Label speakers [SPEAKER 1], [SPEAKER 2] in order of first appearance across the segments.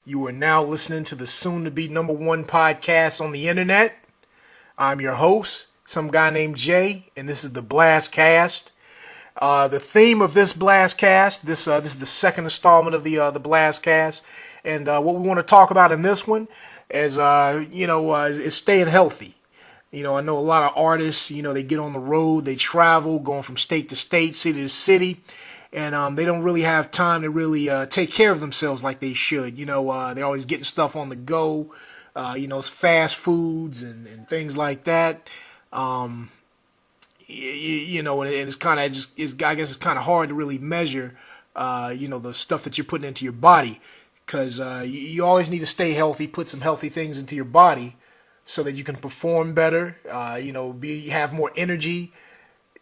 [SPEAKER 1] You are now listening to the soon-to-be number one podcast on the internet. I'm your host, some guy named Jay, and this is the Blastcast. The theme of this Blastcast, this is the second installment of the Blastcast, and what we want to talk about in this one is is staying healthy. I know a lot of artists, they get on the road, they travel, going from state to state, city to city, and they don't really have time to really take care of themselves like they should. They're always getting stuff on the go, it's fast foods and things like that. And it's kind of I guess it's kind of hard to really measure, the stuff that you're putting into your body, because you always need to stay healthy, put some healthy things into your body, so that you can perform better, have more energy,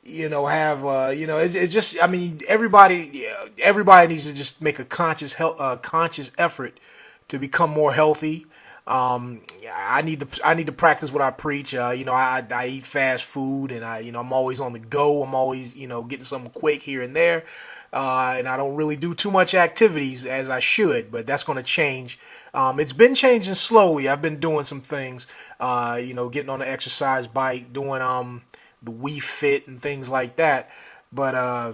[SPEAKER 1] it's just, I mean, everybody needs to just make a conscious effort to become more healthy. I need to practice what I preach. I eat fast food, and I'm always on the go. I'm always, getting something quick here and there. And I don't really do too much activities as I should, but that's going to change. It's been changing slowly. I've been doing some things, getting on the exercise bike, doing the Wii Fit and things like that. But I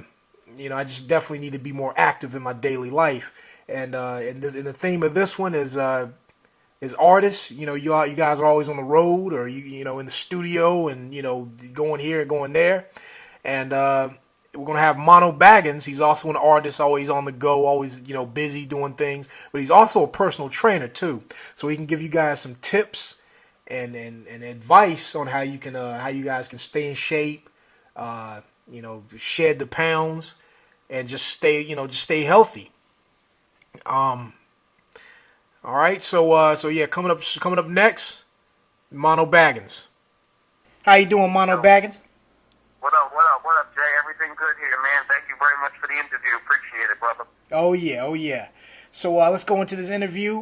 [SPEAKER 1] just definitely need to be more active in my daily life. And the theme of this one is artists. You guys are always on the road, or you in the studio, and going here and going there. And we're gonna have Mono Baggens. He's also an artist, always on the go, always busy doing things. But he's also a personal trainer too, so he can give you guys some tips and advice on how you guys can stay in shape, shed the pounds, and just stay healthy. All right, so yeah, coming up next, Mono Baggens. How you doing, Mono Baggens?
[SPEAKER 2] What up, Jay? Everything good here, man. Thank you very much for the interview. Appreciate it, brother.
[SPEAKER 1] Oh yeah. So let's go into this interview.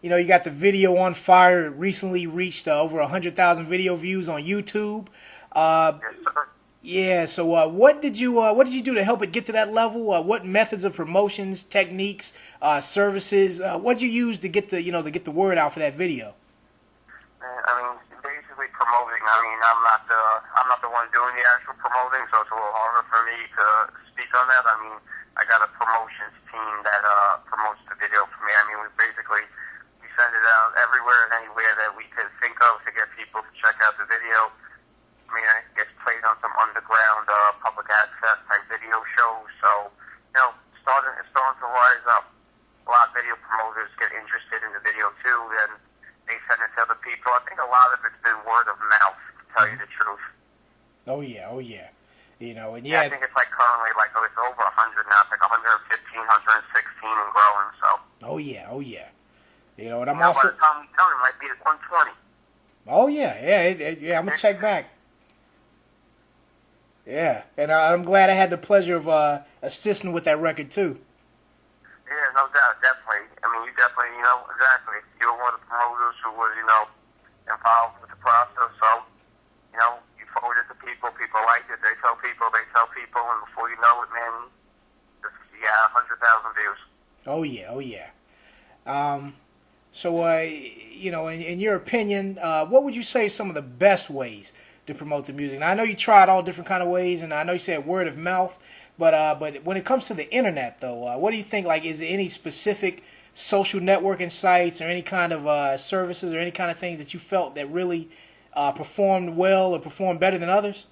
[SPEAKER 1] You got the video on fire. It recently reached over 100,000 video views on YouTube.
[SPEAKER 2] Yes, sir.
[SPEAKER 1] Yeah. So what did you do to help it get to that level? What methods of promotions, techniques, services? What did you use to get the word out for that video?
[SPEAKER 2] I mean, basically promoting. I mean, I'm not the one doing the actual promoting, so it's a little harder for me to speak on that. I mean, I got a promotions team that promotes the video for me. I mean, we send it out everywhere and anywhere that we could think of to get people to check out the video. I mean, it gets played on some underground public access type video shows. So, it's starting to rise up. A lot of video promoters get interested in the video too, and they send it to other people. I think a lot of it's been word of mouth, to tell you the truth.
[SPEAKER 1] Oh yeah. And
[SPEAKER 2] I think it's currently it's over 100 now. It's 115, 116 and growing. So.
[SPEAKER 1] Oh yeah. And I'm
[SPEAKER 2] by
[SPEAKER 1] also.
[SPEAKER 2] the time we tell it might be at 120.
[SPEAKER 1] Oh yeah. I'm gonna check back. Yeah, and I'm glad I had the pleasure of assisting with that record too.
[SPEAKER 2] Yeah, no doubt, definitely. I mean, you definitely, exactly. You were one of the promoters who was, involved with the process. So, you forward it to people. People liked it. They tell people, and before you know it, man, you got 100,000 views.
[SPEAKER 1] Oh yeah. So, in your opinion, what would you say some of the best ways to promote the music? Now, I know you tried all different kind of ways, and I know you said word of mouth, but when it comes to the internet, though, what do you think? Is there any specific social networking sites or any kind of services or any kind of things that you felt that really performed well or performed better than others?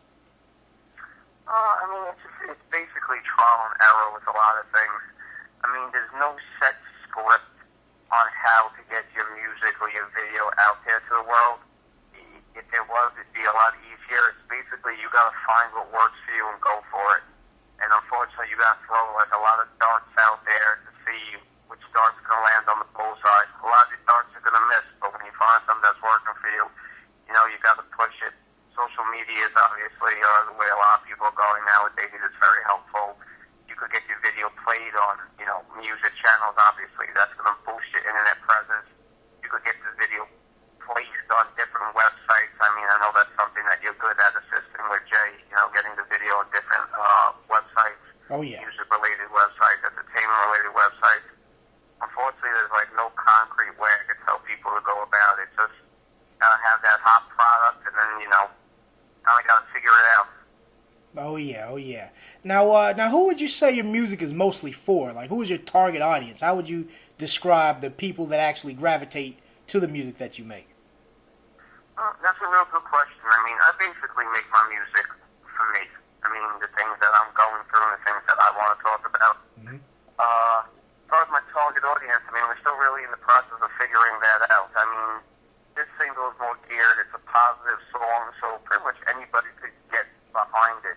[SPEAKER 2] I mean, it's basically trial and error with a lot of things. I mean, there's no set script on how to get your music or your video out there to the world. If there was, it'd be a lot easier. It's basically you got to find what works for you and go for it. And unfortunately, you got to throw a lot of darts out there to see which dart's going to land on the bullseye. A lot of these darts are going to miss, but when you find something that's working for you, you got to push it. Social media is obviously the way a lot of people are going nowadays. It's very helpful. You could get your video played on, music channels, obviously. That's going to boost your internet presence. You could get the video placed on different websites. I mean, I know that's something that you're good at assisting with, Jay, getting the video concrete way I could tell people to go about it. Just gotta have that hot product, and then kind of gotta figure it out.
[SPEAKER 1] Oh yeah, oh yeah. Now, who would you say your music is mostly for? Like, who is your target audience? How would you describe the people that actually gravitate to the music that you make?
[SPEAKER 2] That's a real good question. I mean, I basically make my music for me. I mean, the things that I'm going through and the things that I want to talk about.
[SPEAKER 1] Mm-hmm.
[SPEAKER 2] As far as my target audience, I mean, we're still really in the process of figuring that out. I mean, this single is more geared. It's a positive song, so pretty much anybody could get behind it.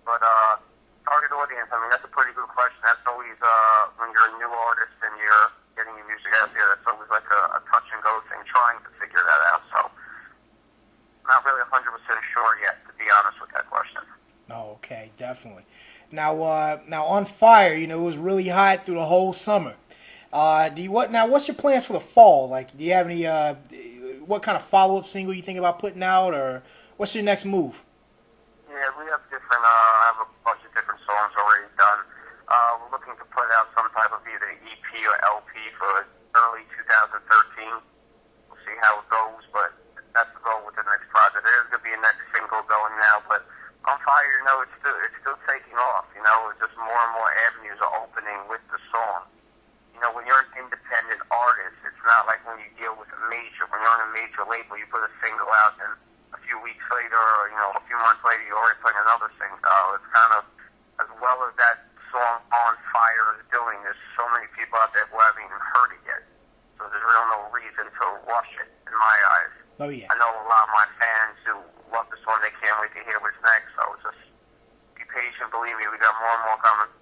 [SPEAKER 2] But target audience, I mean, that's a pretty good question. That's always, when you're a new artist and you're getting your music out there, that's always like a touch and go thing, trying to figure that out. So, not really 100% sure yet, to be honest with that question.
[SPEAKER 1] Oh, okay, definitely. Now on Fire, it was really hot through the whole summer. What's your plans for the fall? Like, do you have any, what kind of follow-up single you think about putting out, or what's your next move?
[SPEAKER 2] Yeah, we have different, I have a bunch of different songs already done. We're looking to put out some type of either EP or LP for early 2013. We'll see how it goes, but that's the goal with the next project. There's going to be a next single going now, but On Fire, it's still taking off. It's just more and more avenues are opening with the song. When you're an independent artist, it's not like when you deal with when you're on a major label, you put a single out and a few weeks later, or, a few months later, you're already putting another single out. It's kind of, as well as that song On Fire is doing, there's so many people out there who haven't even heard it yet. So there's really no reason to rush it, in my eyes.
[SPEAKER 1] Oh yeah.
[SPEAKER 2] I know a lot of my fans who love the song, they can't wait to hear what's next, so just be patient, believe me, we got more and more coming.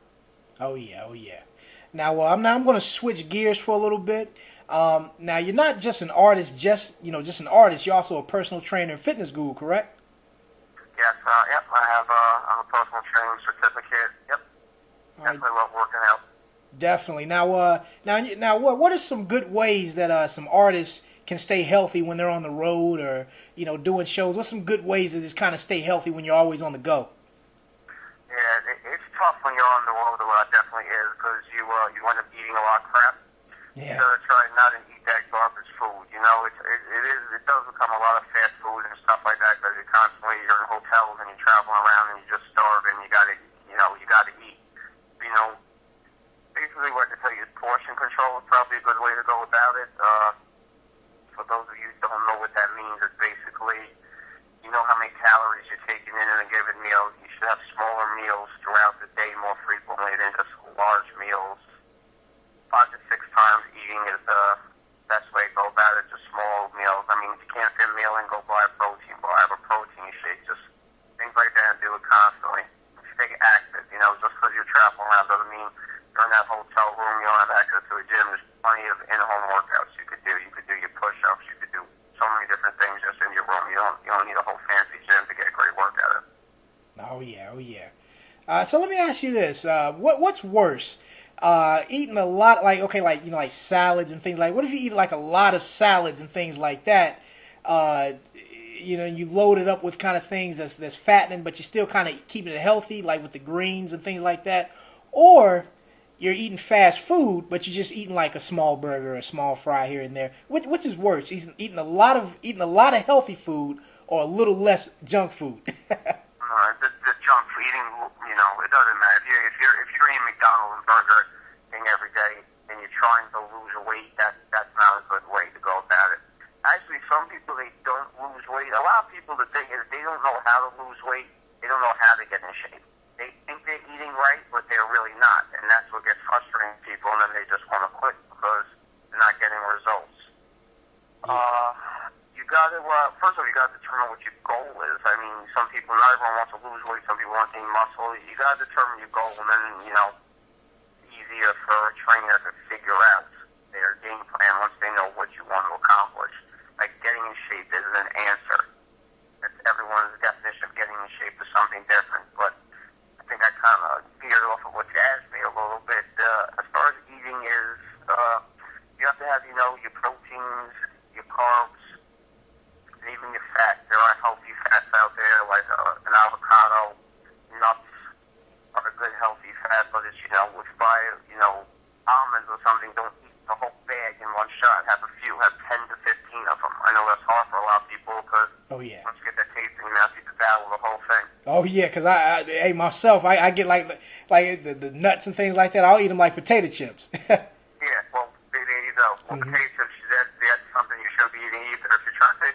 [SPEAKER 1] Oh yeah, oh yeah. Now I'm going to switch gears for a little bit. Now you're not just an artist, just an artist. You're also a personal trainer and fitness guru, correct?
[SPEAKER 2] Yes, yep. I'm a personal training certificate. Yep, definitely love working out.
[SPEAKER 1] Definitely. Now, what are some good ways that some artists can stay healthy when they're on the road or doing shows? What's some good ways to just kind of stay healthy when you're always on the go?
[SPEAKER 2] Yeah, it's tough when you're on the road a lot. Definitely is, because you end up eating a lot of crap.
[SPEAKER 1] Yeah.
[SPEAKER 2] You gotta try not to eat that garbage food. It does become a lot of fast food and stuff like that, because you're in hotels and you're traveling around and you just starve and you gotta eat. Basically what I can tell you is portion control is probably a good way to go about it. For those of you who don't know what that means, it's basically, how many calories you're taking in a given meal. You should have smaller meals throughout the day more frequently than just large meals. 5 to 6 times eating is the best way to go about it, just small meals. I mean, if you can't fit a meal in, go buy a protein bar, have a protein shake, just things like that, and do it constantly. Stay active, just because you're traveling around doesn't mean you're in that hotel room, you don't have access to a gym. There's plenty of in-home workouts you could do. You could do your push-ups, you could do so many different things just in your room. You don't need a whole fancy gym to get a great workout in.
[SPEAKER 1] Oh yeah, oh yeah. So let me ask you this: what's worse, eating a lot, like salads and things like? What if you eat like a lot of salads and things like that? You load it up with kind of things that's fattening, but you're still kind of keeping it healthy, like with the greens and things like that. Or you're eating fast food, but you're just eating like a small burger, a small fry here and there. Which is worse? Eating a lot of healthy food or a little less junk food?
[SPEAKER 2] The junk food eating, it doesn't matter. If you're eating McDonald's and Burger King every day and you're trying to lose weight, that's not a good way to go about it. Actually, some people, they don't lose weight. A lot of people, the thing is, they don't know how to lose weight. They don't know how to get in shape. They think they're eating right, but they're really not. And that's what gets frustrating people, and then they just want to quit because they're not getting results. First of all, you got to determine what your goal is. I mean, some people, not everyone wants to lose weight. Some people want to gain muscle. You got to determine your goal, and then, easier for a trainer to figure out their game plan once they know what you want to accomplish. Like, getting in shape isn't an answer. Everyone's definition of getting in shape is something different, but I think I kind of veered off of what you asked me a little bit. As far as eating is, you have to have, your proteins, your carbs, and even your fat. There are healthy fats out there, like an avocado, nuts are a good healthy fat, but it's, if you buy, almonds or something, don't eat the whole bag in have a few, have 10 to 15 of them. I know that's hard for a lot of people because
[SPEAKER 1] Oh yeah.
[SPEAKER 2] once you get that taste in your mouth, you devour the whole thing.
[SPEAKER 1] Oh yeah, because hey, myself, I get like the nuts and things like that. I'll eat them like potato chips.
[SPEAKER 2] Yeah, well, there you go. Well, potato chips, that's something you shouldn't be eating either if you're trying to,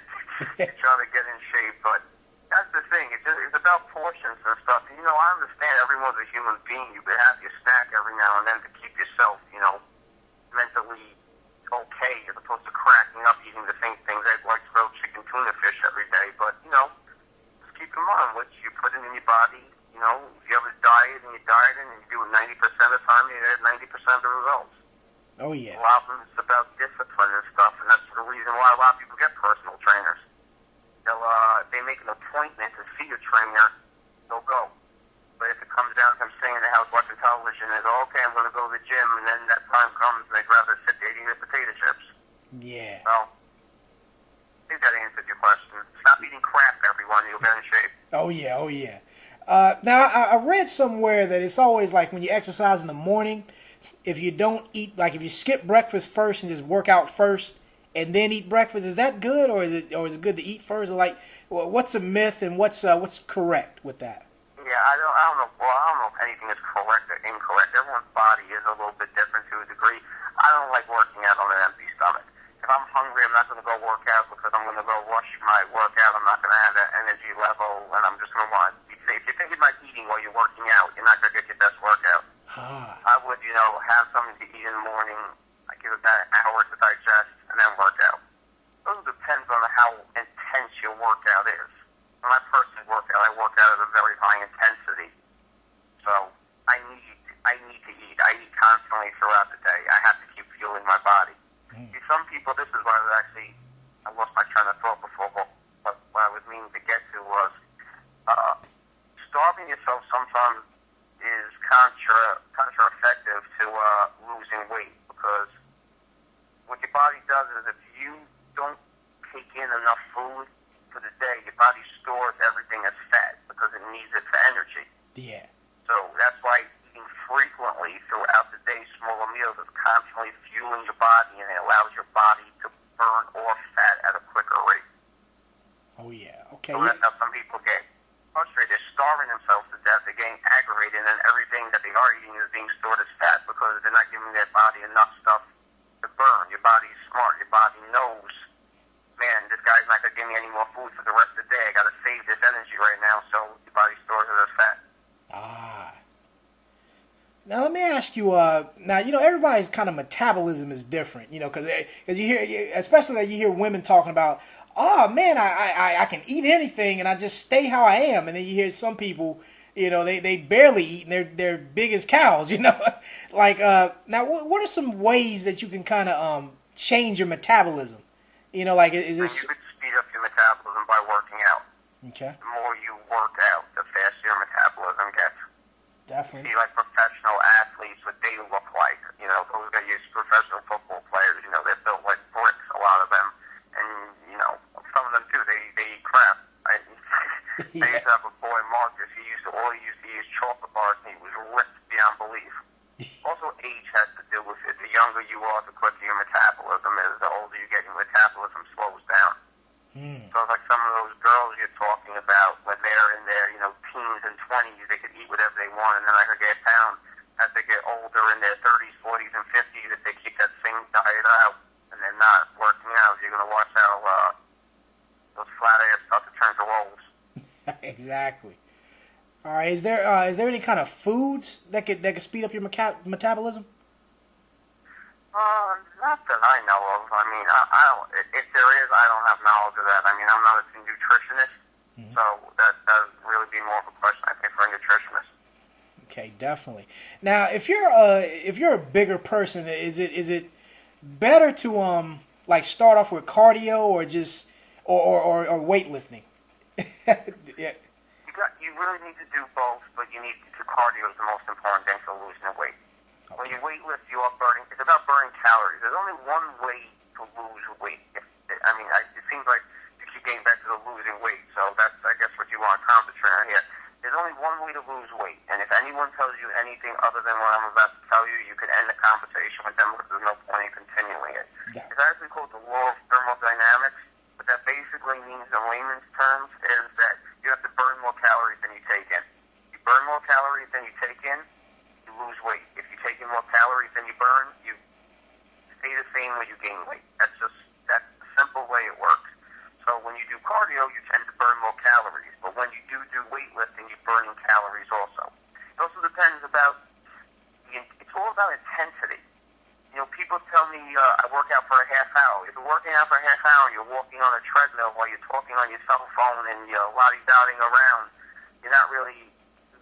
[SPEAKER 2] you're trying to get in shape. But that's the thing. It's about portions and stuff. And, you know, I understand everyone's a human being. You could have your snack every now and then to keep yourself, you know, mentally okay as opposed to cracking up eating the same things, egg whites, grilled chicken, tuna fish every day. But, you know, just keep in mind what you put in your body. You know, if you have a diet and you're dieting and you do it 90% of the time, you get 90% of the results.
[SPEAKER 1] Oh yeah.
[SPEAKER 2] A lot of them it's about discipline and stuff, and that's the reason why a lot of people get personal trainers. They make an appointment to see a trainer, they'll go. But if it comes down to them staying in the house watching television, they go, okay, I'm going to go to the gym, and then that time comes and they'd rather sit there eating their potato chips.
[SPEAKER 1] Yeah.
[SPEAKER 2] So, I think that answered your question. Stop eating crap, everyone, you'll get in shape.
[SPEAKER 1] Oh yeah. Oh yeah. Now I read somewhere that it's always like when you exercise in the morning, if you don't eat, like if you skip breakfast first and just work out first and then eat breakfast, is that good, or is it good to eat first? Or like, what's a myth and what's correct with that?
[SPEAKER 2] Yeah, I don't know. Well, I don't know if anything is correct or incorrect. Everyone's body is a little bit different to a degree. I don't like working out on an empty stomach. If I'm hungry, I'm not going to go work out because I'm going to go rush my workout. I'm not going to have that energy level, and I'm just going to want to be safe. If you're thinking about eating while you're working out, you're not going to get your best workout. I would, you know, have something to eat in the morning. I give it about an hour to digest, and then work out. It really depends on how intense your workout is. When I personally work out, I work out at a very high intensity. So I need to eat. I eat constantly throughout the day. I have to keep fueling my body. See, some people, this is what I lost my train of thought before, but what I was meaning to get to was starving yourself sometimes is contra-effective to losing weight, because what your body does is if you don't take in enough food for the day, your body stores everything as fat because it needs it for energy.
[SPEAKER 1] Yeah.
[SPEAKER 2] So that's why eating frequently throughout the day, smaller meals, is constantly fueling your body, and it allows your body to burn off fat at a quicker rate.
[SPEAKER 1] Oh yeah. Okay.
[SPEAKER 2] So that's how some people get frustrated. They're starving themselves to death. They're getting aggravated, and everything that they are eating is being stored as fat because they're not giving their body enough stuff to burn. Your body's smart. Your body knows, man, this guy's not going to give me any more food for the rest of the day. I got to save this energy right now, so your body stores it as fat.
[SPEAKER 1] Now let me ask you. Now you know everybody's kind of metabolism is different. You know, because you hear, especially that you hear women talking about, oh man, I can eat anything and I just stay how I am, and then you hear some people, you know, they barely eat and they're big as cows. You know, like now what are some ways that you can kind of change your metabolism? You know, like is this?
[SPEAKER 2] You could speed up your metabolism by working out.
[SPEAKER 1] Okay.
[SPEAKER 2] The more you work out, the faster your metabolism gets.
[SPEAKER 1] Definitely.
[SPEAKER 2] See, like professional athletes, what they look like, you know, those guys, professional football players, you know, they're built like bricks, a lot of them. And, you know, some of them too, they eat crap. I used to have a boy, Marcus, he used to use chocolate bars, and he was ripped beyond belief. Also, age has to do with it. The younger you are, the quicker your metabolism is. The older you get, your metabolism slows down. So it's like some of those girls you're talking about, when they're in their, you know, teens and 20s, they could eat whatever they want, and then I could get pound. As they get older, in their 30s, 40s, and 50s, if they keep that same diet out, and they're not working out, you're going to watch how those flat ass start to turn to rolls.
[SPEAKER 1] Exactly. All right. Is there any kind of foods that could speed up your metabolism?
[SPEAKER 2] Not that I know of. I mean, I don't. If there is, I don't have knowledge of that. I mean, I'm not a nutritionist, so that would really be more of a question, I think, for a nutritionist.
[SPEAKER 1] Okay, definitely. Now, if you're a bigger person, is it better to like start off with cardio or just or weightlifting? Yeah.
[SPEAKER 2] You really need to do both, but cardio is the most important thing for losing weight. Okay. When you weightlift, you are burning. It's about burning calories. There's only one way to lose weight. It seems like you keep getting back to the losing weight. So that's, I guess, what you want to concentrate on here. There's only one way to lose weight, and if anyone tells you anything other than what I'm about to tell you, you can end the conversation with them because there's no point in continuing it. It's actually called the law of thermodynamics. What that basically means in layman's terms is that you have to burn more calories than you take in. You burn more calories than you take in, you lose weight. If you take in more calories than you burn, you stay the same when you gain weight. That's the simple way it works. So when you do cardio, you tend to burn more calories. But when you do weightlifting, you're burning calories also. It also depends it's all about intensity. You know, people tell me I work out for a half hour. If you're working out for a half hour, you're walking on a treadmill while you're talking on your cell phone and you're lolly-dotting around, you're not really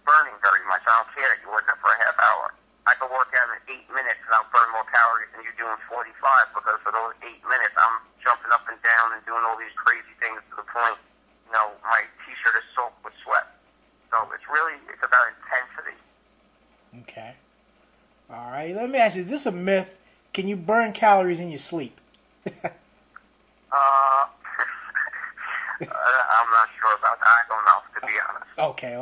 [SPEAKER 2] burning very much. I don't care if you work out for a half hour. I can work out in 8 minutes and I'll burn more calories than you're doing 45 because for those 8 minutes I'm jumping up and down and doing all these crazy things to the point, you know, my t-shirt is soaked with sweat. So it's about intensity.
[SPEAKER 1] Okay. All right. Let me ask you, is this a myth? Can you burn calories in your sleep?
[SPEAKER 2] I'm not sure about that. I don't know, to be honest.
[SPEAKER 1] Okay.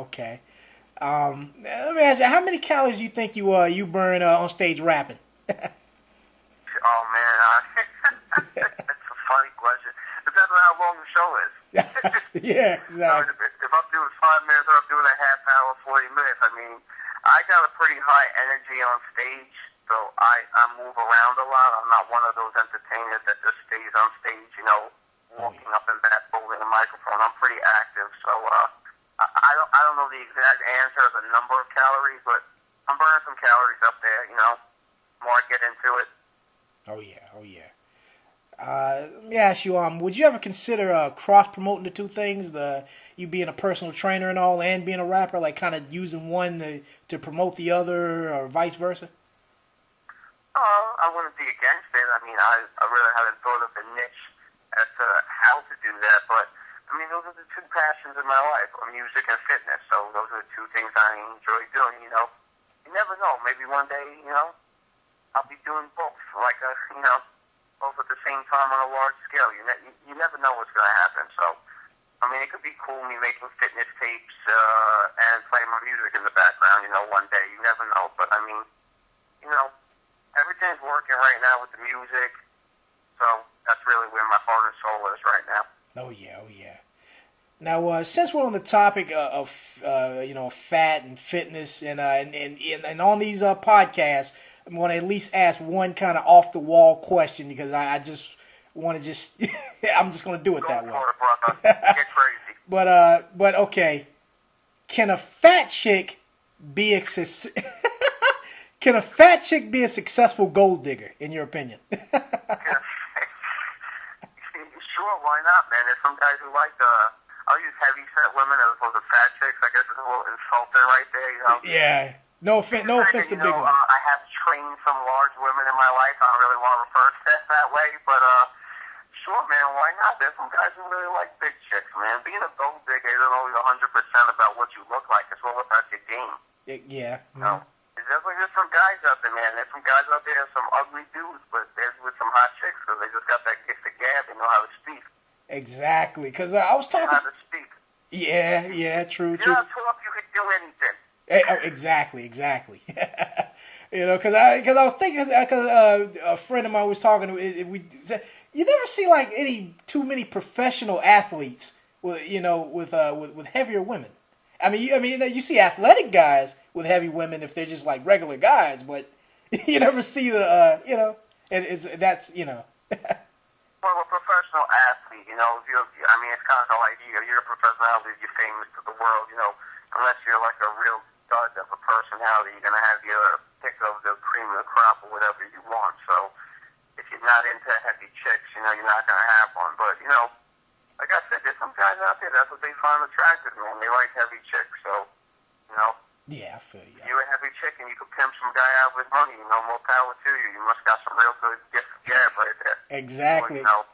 [SPEAKER 1] Let me ask you, how many calories do you think you burn on stage rapping?
[SPEAKER 2] Oh man, that's a funny question. Depends on how long the show is.
[SPEAKER 1] Yeah, exactly.
[SPEAKER 2] If I'm doing 5 minutes or I'm doing a half hour, 40 minutes, I mean, I got a pretty high energy on stage, so I move around a lot. I'm not one of those entertainers that just stays on stage, you know, walking up and back, holding a microphone. I'm pretty active, so I don't know the exact answer of the number of calories, but I'm burning some calories up there, you know, the more I get into it.
[SPEAKER 1] Oh yeah. Let me ask you, would you ever consider cross-promoting the two things, you being a personal trainer and all, and being a rapper, like kind of using one to promote the other, or vice versa?
[SPEAKER 2] I wouldn't be against it. I mean, I really haven't thought of a niche as to how to do that, but I mean, those are the two passions in my life, music and fitness. So those are the two things I enjoy doing, you know. You never know. Maybe one day, you know, I'll be doing both, like, you know, both at the same time on a large scale. You never know what's going to happen. So, I mean, it could be cool me making fitness tapes and playing my music in the background, you know, one day. You never know. But, I mean, you know, everything's working right now with the music. So that's really where my heart and soul is right now.
[SPEAKER 1] Oh yeah. Now, since we're on the topic of fat and fitness, and on these podcasts, I'm going to at least ask one kind of off the wall question, because I just want to I'm just going to do it that way.
[SPEAKER 2] Go for it, brother. Get crazy.
[SPEAKER 1] But okay, can a fat chick be a successful gold digger, in your opinion?
[SPEAKER 2] Sure, why not, man? There's some guys who like I'll use heavy set women as opposed to fat chicks. I guess it's a little insulting right there, you know?
[SPEAKER 1] Yeah. No offense to big ones.
[SPEAKER 2] I have trained some large women in my life. I don't really want to refer to it that way, but sure, man, why not? There's some guys who really like big chicks, man. Being a gold digger isn't always 100% about what you look like. It's all about your game.
[SPEAKER 1] Yeah.
[SPEAKER 2] You know? There's definitely just some guys out there, man. There's some guys out there, some ugly dudes, but there's with some hot chicks because they just got that gift of gab. They know how to speak.
[SPEAKER 1] Exactly, because I was talking.
[SPEAKER 2] They know how to speak.
[SPEAKER 1] Yeah, true.
[SPEAKER 2] You're not tough, you could do anything.
[SPEAKER 1] Exactly. You know, because I was thinking, because a friend of mine was talking. We said you never see like too many professional athletes with heavier women. I mean, you see athletic guys with heavy women if they're just like regular guys, but you never see that's.
[SPEAKER 2] Well, a professional athlete, you know, it's kind of like you're a professional athlete, you're famous to the world, you know, unless you're like a real stud of a personality, you're going to have your pick of the cream of the crop or whatever you want. So if you're not into heavy chicks, you know, you're not going to have one. But, you know, like I said, there's some guys out there, that's what they find attractive, man. They like heavy chicks, so, you know.
[SPEAKER 1] Yeah, I feel you.
[SPEAKER 2] If you're a heavy chick and you can pimp some guy out with money, you know, more power to you. You must got some real good gift of gab right there.
[SPEAKER 1] Exactly.
[SPEAKER 2] Or, you know,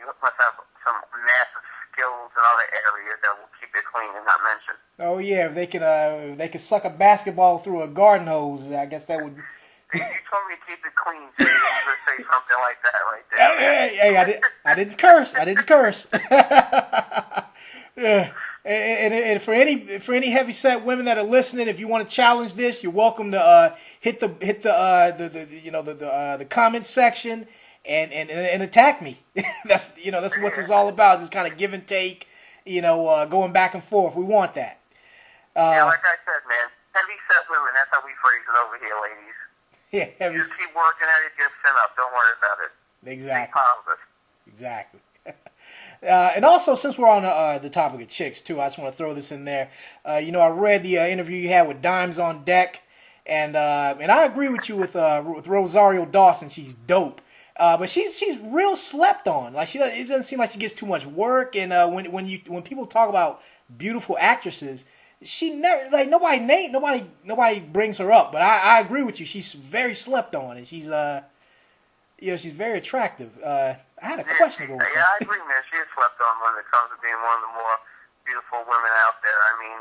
[SPEAKER 2] you must have some massive skills in other areas that will keep it clean and not mentioned.
[SPEAKER 1] Oh yeah, if they could suck a basketball through a garden hose, I guess that would.
[SPEAKER 2] You told me to keep it clean, so you could say something like that right there.
[SPEAKER 1] Hey, I didn't curse. Yeah. And for any heavyset women that are listening, if you want to challenge this, you're welcome to hit the comment section and attack me. That's what this is all about. This kind of give and take. Going back and forth. We want that.
[SPEAKER 2] Yeah, like I said, man, heavy set women. That's how we phrase it over here, ladies.
[SPEAKER 1] Yeah,
[SPEAKER 2] you just keep working at it. Just sit up. Don't worry about it.
[SPEAKER 1] Exactly.
[SPEAKER 2] Stay positive.
[SPEAKER 1] Exactly. And also, since we're on the topic of chicks too, I just want to throw this in there. I read the interview you had with Dimez on Deck, and I agree with you with Rosario Dawson. She's dope, but she's real slept on. Like it doesn't seem like she gets too much work. And when people talk about beautiful actresses, she never nobody brings her up. But I agree with you. She's very slept on, and she's she's very attractive. I had a question to go with
[SPEAKER 2] that. I agree, man. She is slept on when it comes to being one of the more beautiful women out there. I mean,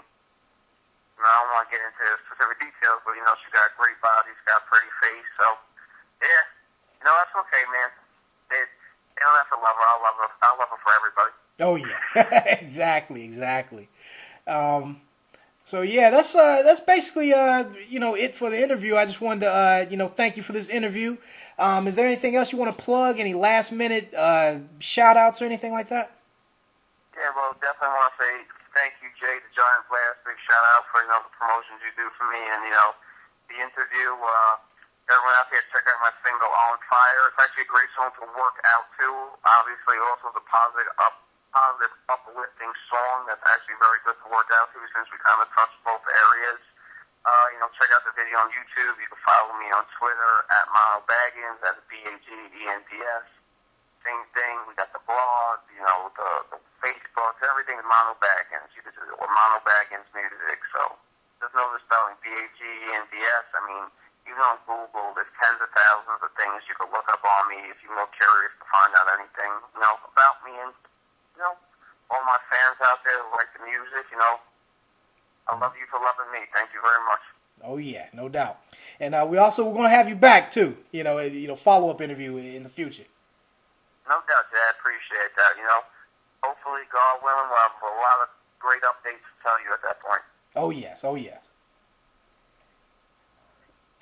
[SPEAKER 2] I don't want to get into specific details, but, she's got a great body, she's got a pretty face. So, yeah, that's okay, man. They don't have to love her. I'll love her for everybody.
[SPEAKER 1] Oh, yeah. Exactly. So yeah, that's basically it for the interview. I just wanted to thank you for this interview. Is there anything else you want to plug? Any last minute shout outs or anything like that?
[SPEAKER 2] Yeah, well, definitely want to say thank you, Jay, the Giant Blast. Big shout out for the promotions you do for me and the interview. Everyone out there, check out my single "On Fire." It's actually a great song to work out to. Obviously, also the positive uplifting song that's actually very good to work out to since we kind of touched both areas. Check out the video on YouTube. You can follow me on Twitter at Mono Bagends, that's BAGENDS. Same thing. We got the blog, the Facebook, everything is Mono Bagends. You can do it with Mono Bagends Music. So there's no misspelling, BAGENDS. I mean, even on Google, there's tens of thousands of things you can look up on me if you're more curious to find out anything, about me and, all my fans out there who like the music, I love you for loving me. Thank you very much.
[SPEAKER 1] Oh yeah, no doubt. And we're going to have you back too. Follow up interview in the future.
[SPEAKER 2] No doubt, Dad. Appreciate that. Hopefully, God willing, we'll have a lot of great updates to tell you at that point.
[SPEAKER 1] Oh yes.